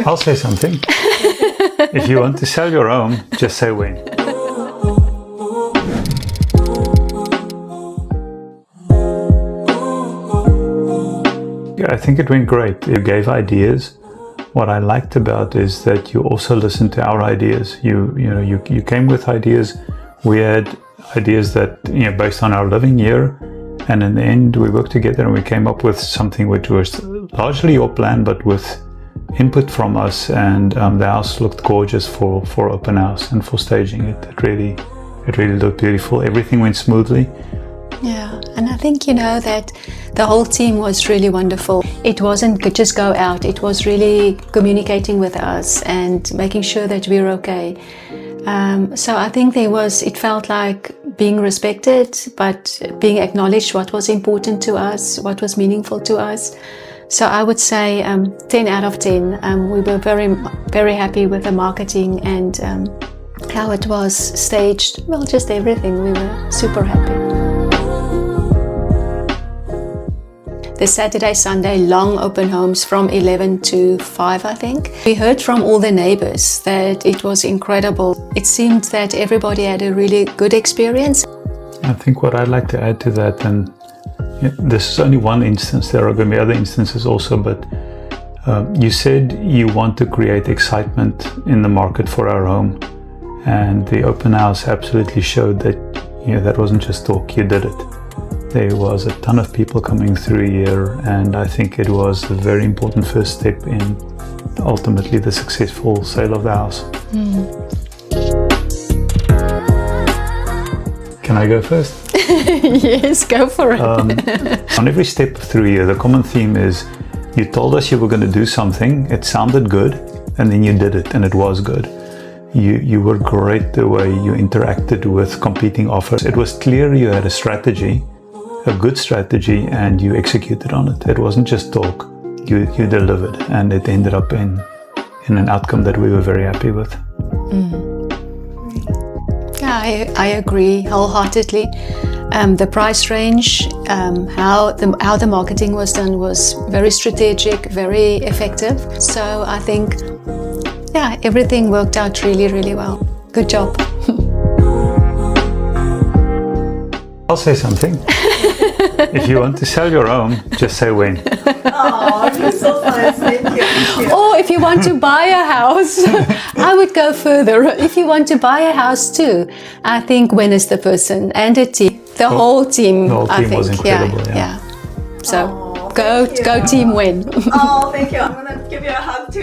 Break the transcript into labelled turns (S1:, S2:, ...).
S1: I'll say something. If you want to sell your home, just say when. Yeah, I think it went great. You gave ideas. What I liked about is that you also listened to our ideas. You came with ideas. We had ideas that, based on our living year, and in the end we worked together and we came up with something which was largely your plan, but with input from us. And the house looked gorgeous for open house and for staging it. It really looked beautiful. Everything went smoothly.
S2: Yeah, and I think that the whole team was really wonderful. It wasn't just go out, it was really communicating with us and making sure that we're okay. So I think it felt like being respected, but being acknowledged what was important to us, what was meaningful to us. So I would say 10 out of 10. We were very, very happy with the marketing and how it was staged. Well, just everything. We were super happy. The Saturday, Sunday long open homes from 11 to 5, I think. We heard from all the neighbors that it was incredible. It seemed that everybody had a really good experience.
S1: I think what I'd like to add to that, and this is only one instance, there are going to be other instances also, but you said you want to create excitement in the market for our home. And the open house absolutely showed that that wasn't just talk, you did it. There was a ton of people coming through here, and I think it was a very important first step in ultimately the successful sale of the house. Can I go first?
S2: Yes, go for it.
S1: On every step through here, the common theme is you told us you were going to do something, it sounded good, and then you did it, and it was good. You were great the way you interacted with competing offers. It was clear you had a strategy, a good strategy, and you executed on it. It wasn't just talk, you delivered, and it ended up in an outcome that we were very happy with.
S2: Yeah, I agree wholeheartedly. The price range, how the marketing was done was very strategic, very effective. So I think, everything worked out really, really well. Good job.
S1: I'll say something. If you want to sell your home, just say when.
S3: Oh, you're so nice. Thank you.
S2: Or if you want to buy a house, I would go further. If you want to buy a house too, I think Wen is the person, and the team, the whole team.
S1: The whole team was incredible.
S2: Yeah. So go team Wen.
S3: Oh, thank you. I'm gonna give you a hug too.